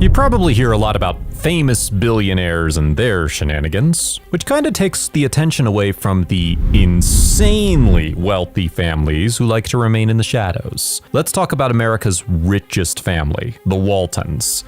You probably hear a lot about famous billionaires and their shenanigans, which kind of takes the attention away from the insanely wealthy families who like to remain in the shadows. Let's talk about America's richest family, the Waltons.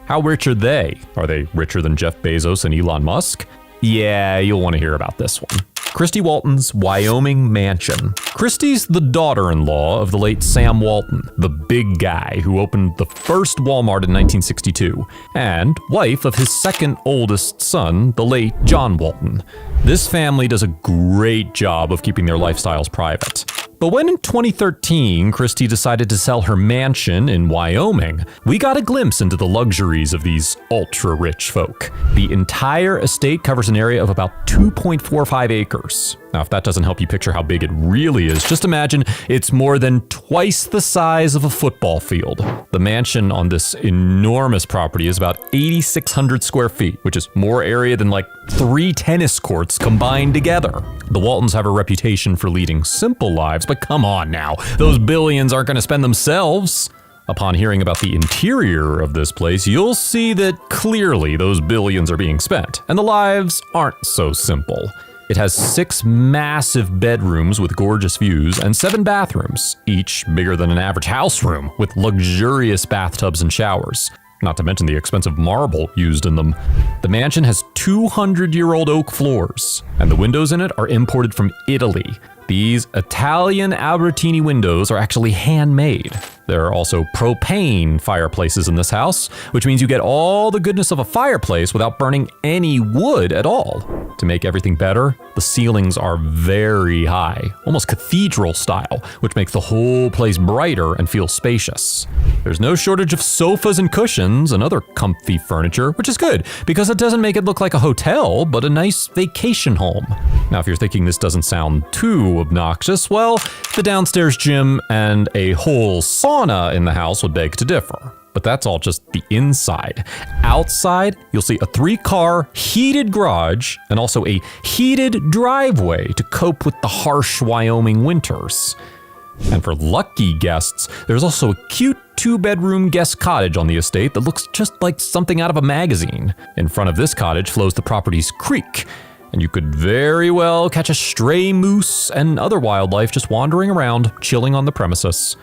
How rich are they? Are they richer than Jeff Bezos and Elon Musk? Yeah, you'll want to hear about this one. Christy Walton's Wyoming mansion. Christy's the daughter-in-law of the late Sam Walton, the big guy who opened the first Walmart in 1962, and wife of his second oldest son, the late John Walton. This family does a great job of keeping their lifestyles private. But when in 2013, Christy decided to sell her mansion in Wyoming, we got a glimpse into the luxuries of these ultra-rich folk. The entire estate covers an area of about 2.45 acres. Now, if that doesn't help you picture how big it really is, just imagine it's more than twice the size of a football field. The mansion on this enormous property is about 8,600 square feet, which is more area than like 3 tennis courts combined together. The Waltons have a reputation for leading simple lives, but come on now, those billions aren't going to spend themselves. Upon hearing about the interior of this place, you'll see that clearly those billions are being spent, and the lives aren't so simple. It has 6 massive bedrooms with gorgeous views and 7 bathrooms, each bigger than an average house room, with luxurious bathtubs and showers. Not to mention the expensive marble used in them. The mansion has 200-year-old oak floors, and the windows in it are imported from Italy. These Italian Albertini windows are actually handmade. There are also propane fireplaces in this house, which means you get all the goodness of a fireplace without burning any wood at all. To make everything better, the ceilings are very high, almost cathedral style, which makes the whole place brighter and feel spacious. There's no shortage of sofas and cushions and other comfy furniture, which is good because it doesn't make it look like a hotel, but a nice vacation home. Now, if you're thinking this doesn't sound too obnoxious, well, the downstairs gym and a whole sauna in the house would beg to differ. But that's all just the inside. Outside, you'll see a 3-car heated garage and also a heated driveway to cope with the harsh Wyoming winters. And for lucky guests, there's also a cute 2-bedroom guest cottage on the estate that looks just like something out of a magazine. In front of this cottage flows the property's creek, and you could very well catch a stray moose and other wildlife just wandering around, chilling on the premises.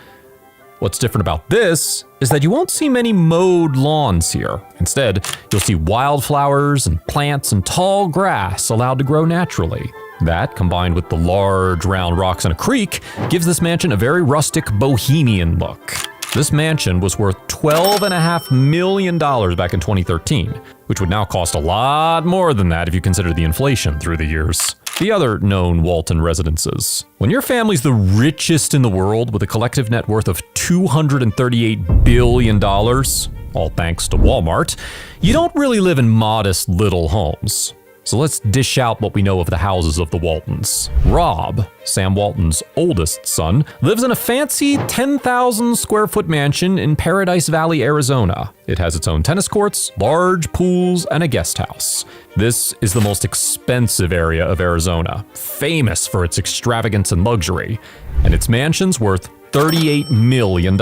What's different about this is that you won't see many mowed lawns here. Instead, you'll see wildflowers and plants and tall grass allowed to grow naturally. That, combined with the large round rocks in a creek, gives this mansion a very rustic bohemian look. This mansion was worth $12.5 million back in 2013, which would now cost a lot more than that if you consider the inflation through the years. The other known Walton residences. When your family's the richest in the world with a collective net worth of $238 billion, all thanks to Walmart, you don't really live in modest little homes. So let's dish out what we know of the houses of the Waltons. Rob, Sam Walton's oldest son, lives in a fancy 10,000 square foot mansion in Paradise Valley, Arizona. It has its own tennis courts, large pools, and a guest house. This is the most expensive area of Arizona, famous for its extravagance and luxury, and its mansion's worth $38 million.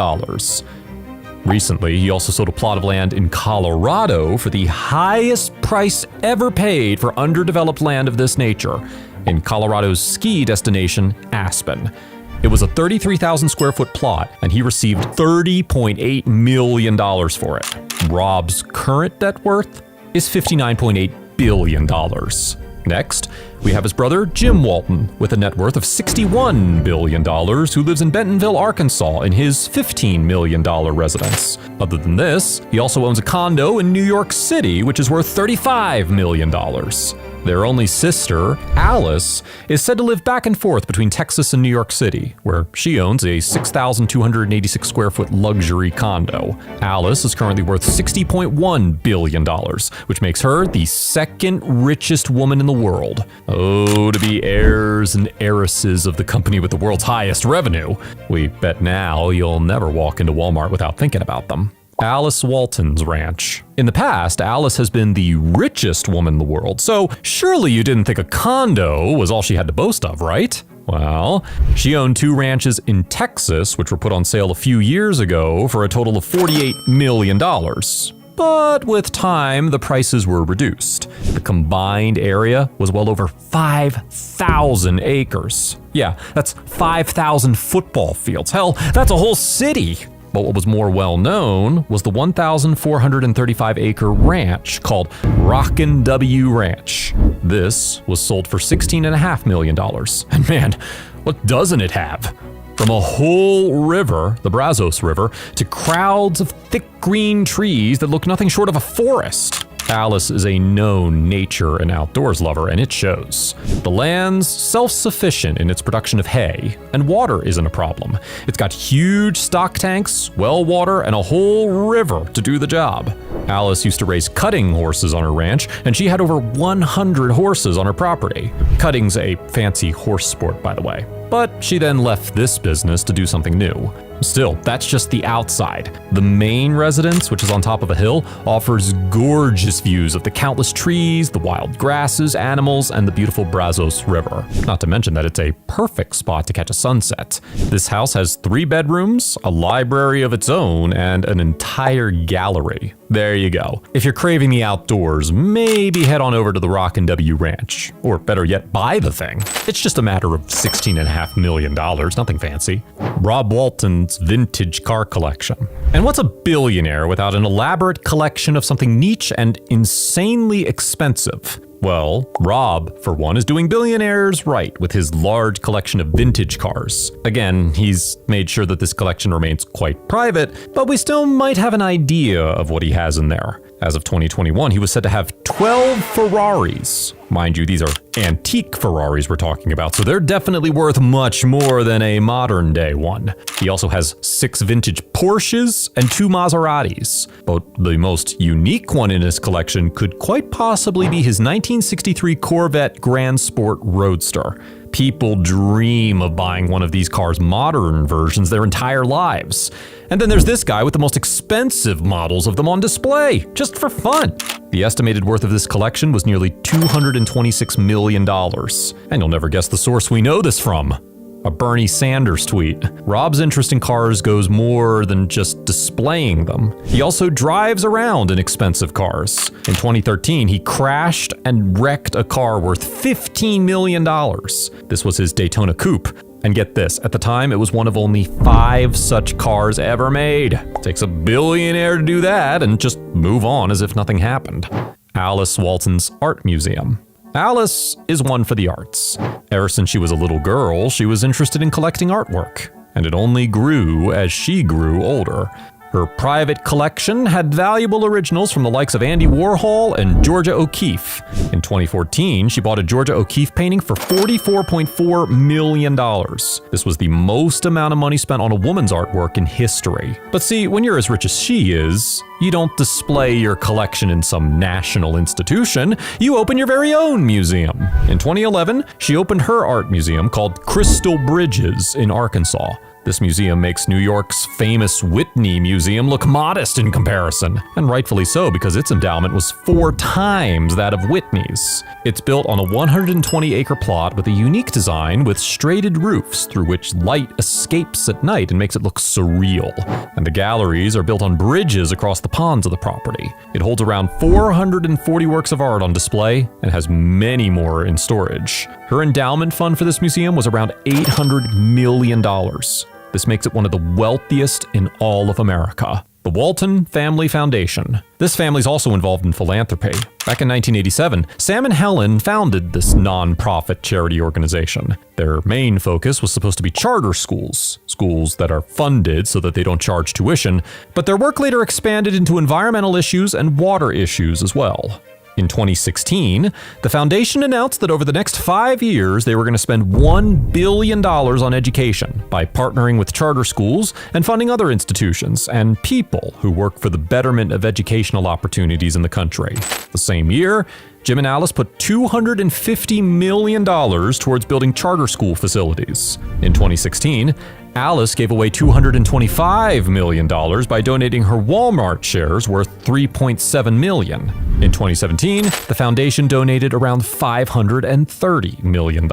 Recently, he also sold a plot of land in Colorado for the highest price ever paid for underdeveloped land of this nature, in Colorado's ski destination, Aspen. It was a 33,000 square foot plot, and he received $30.8 million for it. Rob's current net worth is $59.8 billion. Next, we have his brother Jim Walton with a net worth of $61 billion who lives in Bentonville, Arkansas in his $15 million residence. Other than this, he also owns a condo in New York City which is worth $35 million. Their only sister, Alice, is said to live back and forth between Texas and New York City, where she owns a 6,286 square foot luxury condo. Alice is currently worth $60.1 billion, which makes her the second richest woman in the world. Oh, to be heirs and heiresses of the company with the world's highest revenue. We bet now you'll never walk into Walmart without thinking about them. Alice Walton's ranch. In the past, Alice has been the richest woman in the world, so surely you didn't think a condo was all she had to boast of, right? Well, she owned 2 ranches in Texas, which were put on sale a few years ago for a total of $48 million. but with time, the prices were reduced. The combined area was well over 5,000 acres. Yeah, that's 5,000 football fields. Hell, that's a whole city. But what was more well known was the 1,435 acre ranch called Rockin' W Ranch. This was sold for $16.5 million. And man, what doesn't it have? From a whole river, the Brazos River, to crowds of thick green trees that look nothing short of a forest. Alice is a known nature and outdoors lover, and it shows. The land's self-sufficient in its production of hay, and water isn't a problem. It's got huge stock tanks, well water, and a whole river to do the job. Alice used to raise cutting horses on her ranch, and she had over 100 horses on her property. Cutting's a fancy horse sport, by the way. But she then left this business to do something new. Still, that's just the outside. The main residence, which is on top of a hill, offers gorgeous views of the countless trees, the wild grasses, animals, and the beautiful Brazos River. Not to mention that it's a perfect spot to catch a sunset. This house has 3 bedrooms, a library of its own, and an entire gallery. There you go. If you're craving the outdoors, maybe head on over to the Rockin' W Ranch. Or better yet, buy the thing. It's just a matter of $16.5 million, nothing fancy. Rob Walton's vintage car collection. And what's a billionaire without an elaborate collection of something niche and insanely expensive? Well, Rob, for one, is doing billionaires right with his large collection of vintage cars. Again, he's made sure that this collection remains quite private, but we still might have an idea of what he has in there. As of 2021, he was said to have 12 Ferraris. Mind you, these are antique Ferraris we're talking about, so they're definitely worth much more than a modern day one. He also has 6 vintage Porsches and 2 Maseratis. But the most unique one in his collection could quite possibly be his 1963 Corvette Grand Sport Roadster. People dream of buying one of these cars' modern versions their entire lives. And then there's this guy with the most expensive models of them on display, just for fun. The estimated worth of this collection was nearly $226 million. And you'll never guess the source we know this from. A Bernie Sanders tweet. Rob's interest in cars goes more than just displaying them. He also drives around in expensive cars. In 2013, he crashed and wrecked a car worth $15 million. This was his Daytona Coupe. And get this, at the time, it was one of only 5 such cars ever made. Takes a billionaire to do that and just move on as if nothing happened. Alice Walton's Art Museum. Alice is one for the arts. Ever since she was a little girl, she was interested in collecting artwork, and it only grew as she grew older. Her private collection had valuable originals from the likes of Andy Warhol and Georgia O'Keeffe. In 2014, she bought a Georgia O'Keeffe painting for $44.4 million. This was the most amount of money spent on a woman's artwork in history. But see, when you're as rich as she is, you don't display your collection in some national institution, you open your very own museum. In 2011, she opened her art museum called Crystal Bridges in Arkansas. This museum makes New York's famous Whitney Museum look modest in comparison, and rightfully so because its endowment was 4 times that of Whitney's. It's built on a 120-acre plot with a unique design with straighted roofs through which light escapes at night and makes it look surreal. And the galleries are built on bridges across the ponds of the property. It holds around 440 works of art on display and has many more in storage. Her endowment fund for this museum was around $800 million. This makes it one of the wealthiest in all of America. The Walton Family Foundation. This family's also involved in philanthropy. Back in 1987, Sam and Helen founded this non-profit charity organization. Their main focus was supposed to be charter schools, schools that are funded so that they don't charge tuition, but their work later expanded into environmental issues and water issues as well. In 2016, the foundation announced that over the next 5 years, they were going to spend $1 billion on education by partnering with charter schools and funding other institutions and people who work for the betterment of educational opportunities in the country. The same year, Jim and Alice put $250 million towards building charter school facilities. In 2016, Alice gave away $225 million by donating her Walmart shares worth $3.7 million. In 2017, the foundation donated around $530 million.